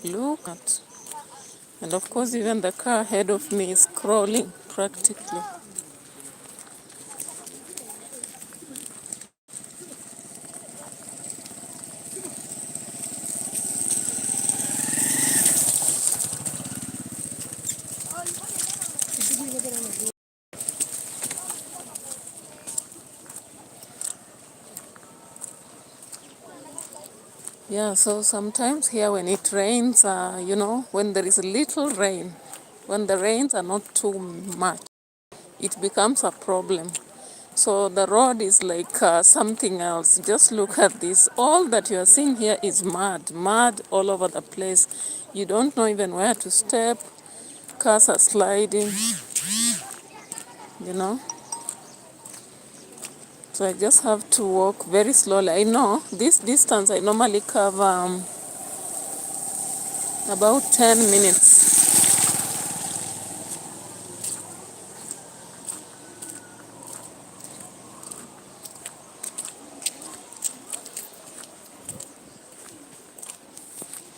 Look at. And of course, even the car ahead of me is crawling practically. Yeah, so sometimes here when it rains, when there is a little rain, when the rains are not too much, it becomes a problem. So the road is like something else. Just look at this. All that you are seeing here is mud all over the place. You don't know even where to step. Cars are sliding, you know. So I just have to walk very slowly. I know this distance I normally cover about 10 minutes.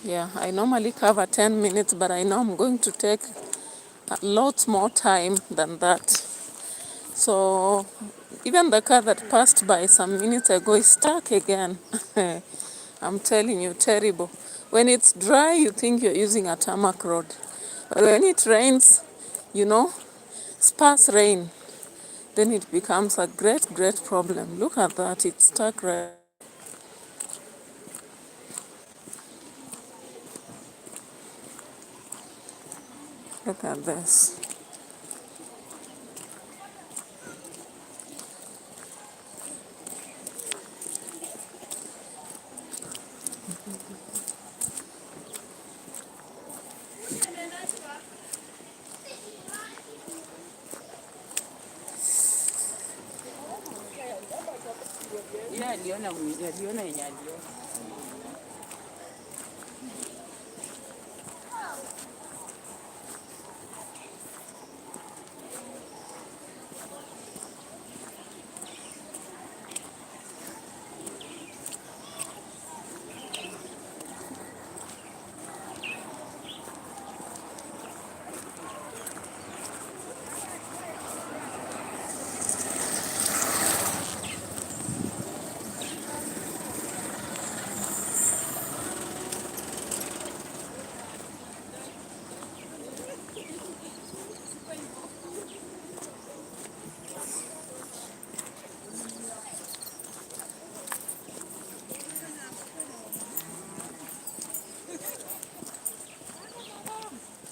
Yeah, I normally cover 10 minutes, but I know I'm going to take a lot more time than that. So even the car that passed by some minutes ago is stuck again. I'm telling you, terrible. When it's dry, you think you're using a tarmac road. But when it rains, you know, sparse rain, then it becomes a great problem. Look at that, it's stuck right. Look at this.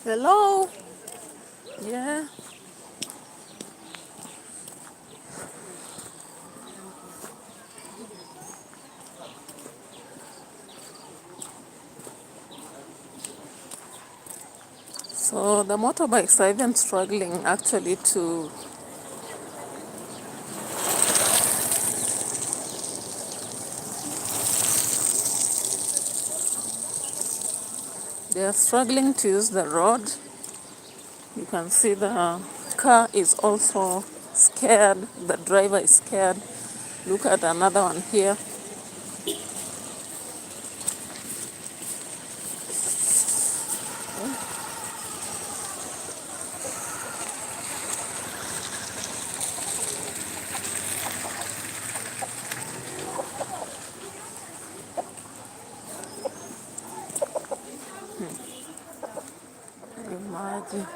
Hello? Yeah. So the motorbikes are even struggling actually they are struggling to use the road. You can see the car is also scared. The driver is scared. Look at another one here. Imagine.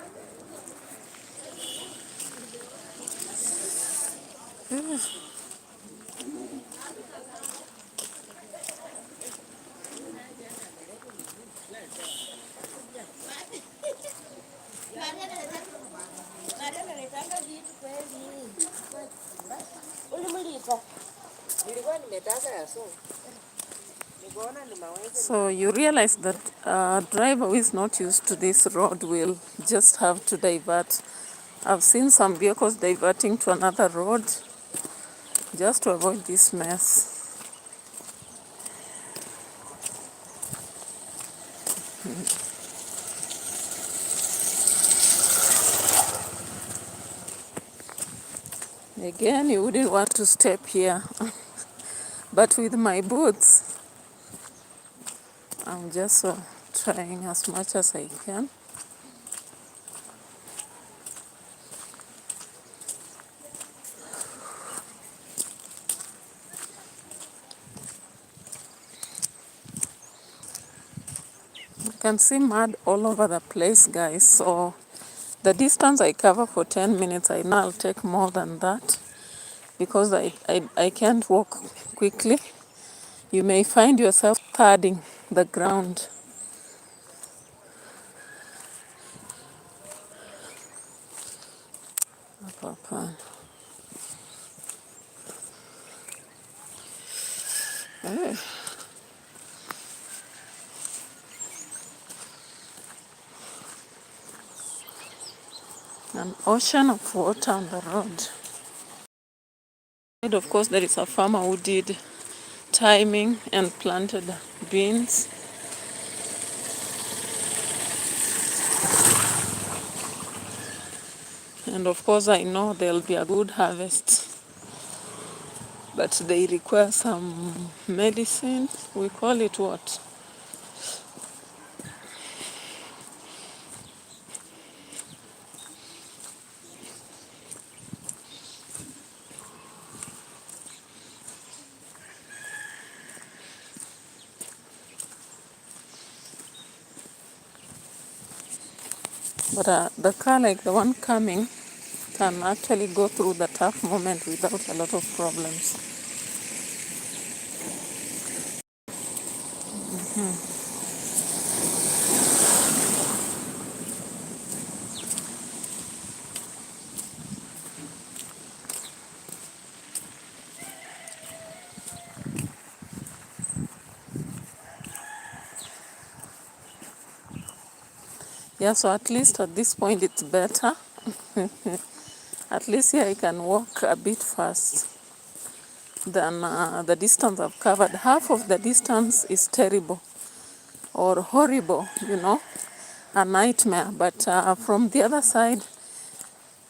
So you realize that a driver who is not used to this road will just have to divert. I've seen some vehicles diverting to another road just to avoid this mess. Again, you wouldn't want to step here. But with my boots, I'm just so trying as much as I can. You can see mud all over the place, guys. So the distance I cover for 10 minutes, I know I'll take more than that because I can't walk quickly. You may find yourself thudding the ground. Papa. Hey. An ocean of water on the road. And of course, there is a farmer who did timing and planted beans. And of course, I know there'll be a good harvest. But they require some medicine. We call it what? But the car like the one coming can actually go through the tough moment without a lot of problems. Yeah, so at least at this point it's better. At least here I can walk a bit fast than the distance I've covered. Half of the distance is terrible or horrible, a nightmare. But from the other side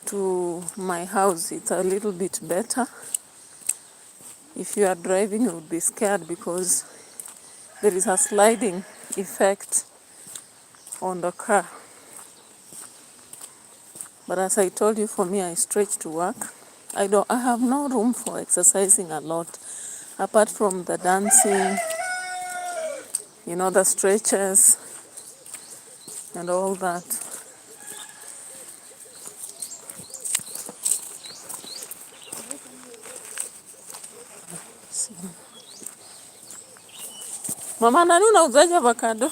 to my house, it's a little bit better. If you are driving, you would be scared because there is a sliding effect on the car. But as I told you, for me, I stretch to work. I have no room for exercising a lot, apart from the dancing, the stretches and all that. Mama, nani unauzaje avocado?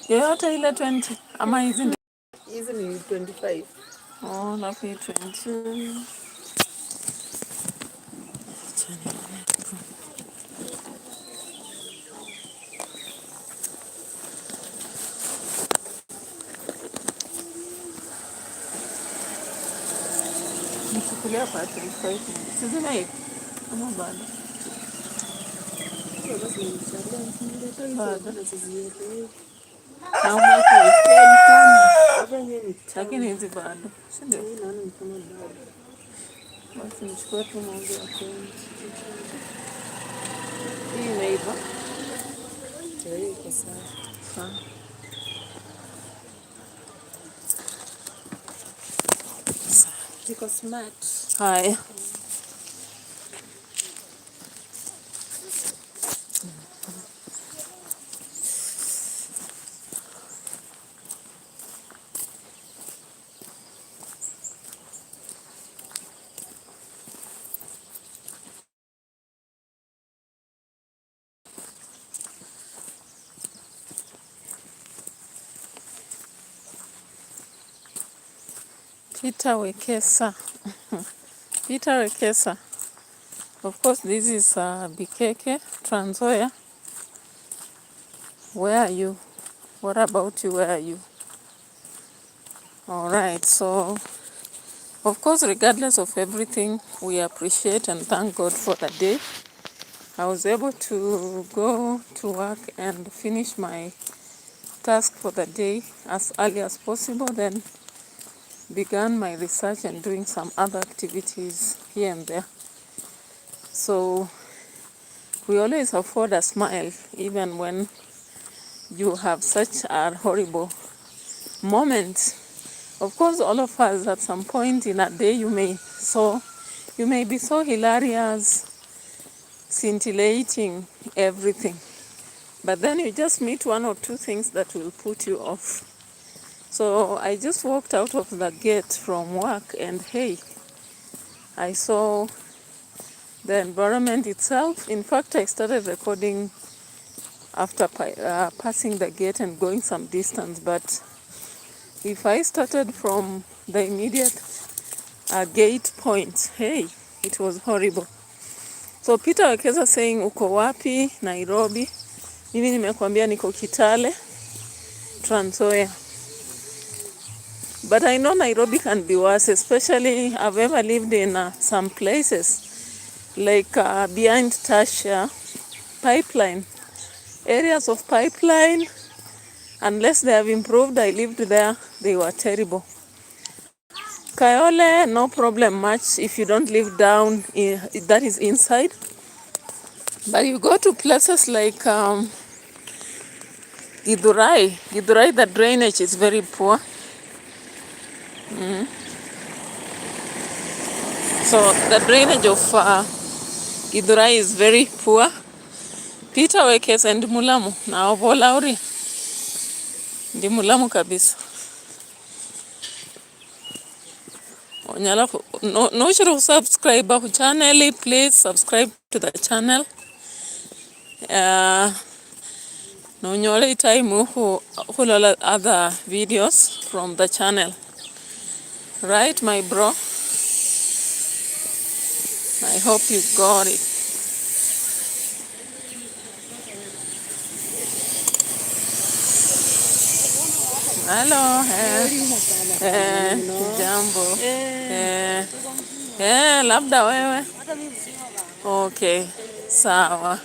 Yoyote ile 20 ama hizi ni 25. Oh, napi 20. Nichukulia kwa 35. Sizina hivi. Ama bado. Bado. Na umwako lakini hizi bado. Si ndio? Basi nichukue tu moja ya 20. Hii imeiva. Hii iko sawa. Sawa. Ziko smart. Haya. Peter Wekesa. Peter Wekesa. Of course, this is Bikeke, Trans Nzoia. Where are you? What about you? Where are you? All right. So, of course, regardless of everything, we appreciate and thank God for the day. I was able to go to work and finish my task for the day as early as possible. Then began my research and doing some other activities here and there. So we always afford a smile even when you have such a horrible moment. Of course, all of us at some point in a day you may be so hilarious, scintillating, everything. But then you just meet one or two things that will put you off. So I just walked out of the gate from work and hey, I saw the environment itself. In fact, I started recording after passing the gate and going some distance. But if I started from the immediate gate point, hey, it was horrible. So Peter Wekeza saying, uko wapi? Nairobi. Mimi nimekuambia niko Kitale, Trans Nzoia. But I know Nairobi can be worse, especially I've ever lived in some places like behind Tasha pipeline. Areas of pipeline, unless they have improved, I lived there, they were terrible. Kayole, no problem much if you don't live down, that is inside. But you go to places like Githurai, the drainage is very poor. So the drainage of Githurai is very poor. Peter Wekes and Mulamu, na Ovolauri. Ndi Mulamu kabisa. No should subscribe to channel, please subscribe to the channel. No nyole time who other videos from the channel. Right, my bro? I hope you got it. Hello, jambo. Labda wewe. Okay, sawa.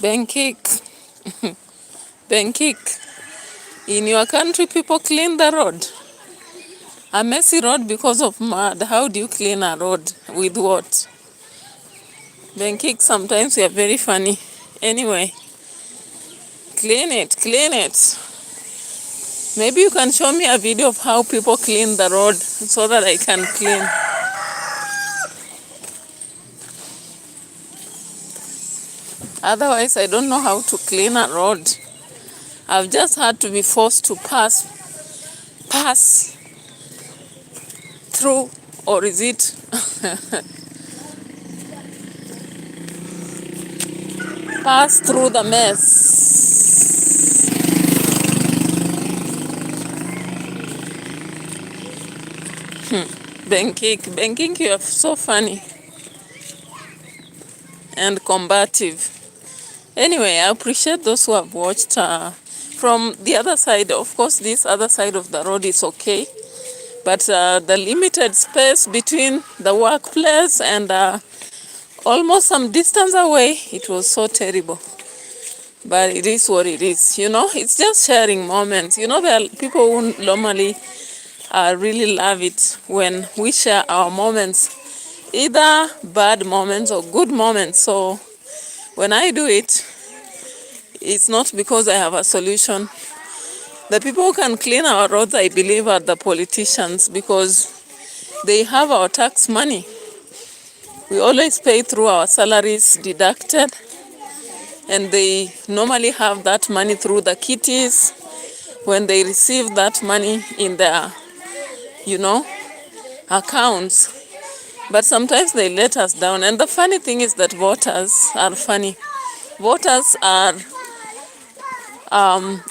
Benkik. Benkik. In your country, people clean the road. A messy road because of mud. How do you clean a road? With what? Benkik, sometimes you are very funny. Anyway, clean it, clean it. Maybe you can show me a video of how people clean the road so that I can clean. Otherwise, I don't know how to clean a road. I've just had to be forced to pass through, or is it? Pass through the mess. Benkik, you are so funny and combative. Anyway, I appreciate those who have watched from the other side. Of course, this other side of the road is okay. But the limited space between the workplace and almost some distance away, it was so terrible. But it is what it is, you know. It's just sharing moments. You know, there are people who normally really love it when we share our moments, either bad moments or good moments. So when I do it, it's not because I have a solution. The people who can clean our roads, I believe, are the politicians, because they have our tax money. We always pay through our salaries deducted, and they normally have that money through the kitties when they receive that money in their, accounts. But sometimes they let us down. And the funny thing is that voters are funny. Voters are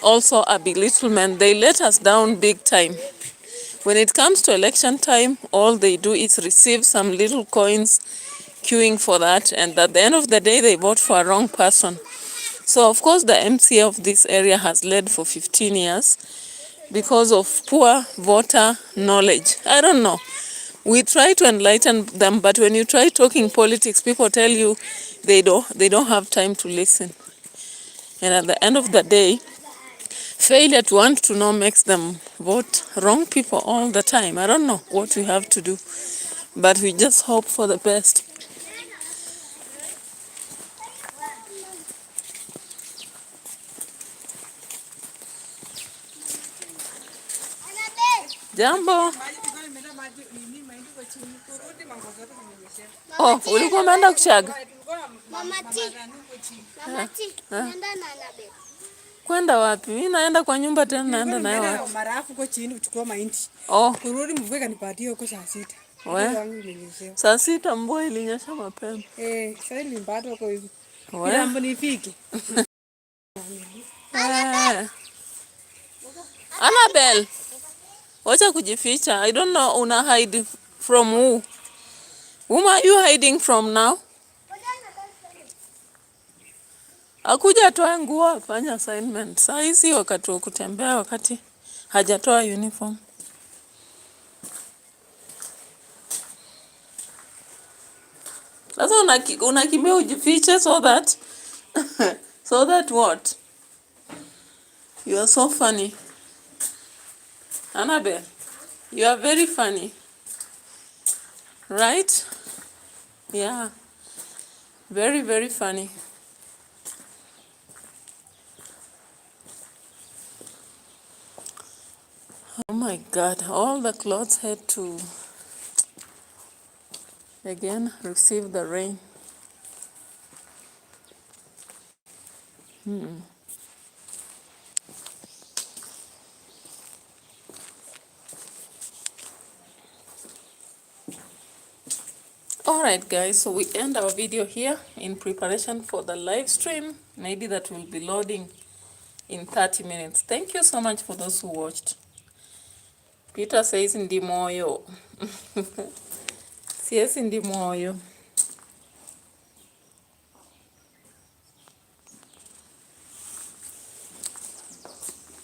also a belittlement. They let us down big time. When it comes to election time, all they do is receive some little coins, queuing for that, and at the end of the day they vote for a wrong person. So of course the MCA of this area has led for 15 years because of poor voter knowledge. I don't know. We try to enlighten them, but when you try talking politics, people tell you they don't have time to listen. And at the end of the day, failure to want to know makes them vote wrong people all the time. I don't know what we have to do, but we just hope for the best. Jambo. Oh, ulikuwa umeenda kushaga? Kwenda wapi? Mimi naenda kwa nyumba tena, naenda nayo wapi? Marafu kwa chini uchukua mahindi. Oh. Kurudi mvue kanipatie huko saa 6. Saa 6 mvua ilinyesha mapema. Sasa nilipata huko hivi. Kitambo nifike. Annabelle. Wacha kujificha. I don't know una hide from who. Whom are you hiding from now? Akuja atoe nguo afanye assignment. Saa hizi wakati wa kutembea, wakati hajatoa uniform. Sasa unakimbia ujifiche so that so that what? You are so funny. Annabelle, you are very funny. Right? Yeah. Very, very funny. Oh my God, all the clothes had to again receive the rain. Alright guys, so we end our video here in preparation for the live stream. Maybe that will be loading in 30 minutes. Thank you so much for those who watched. Peter says ndi moyo. Siesi ndi moyo.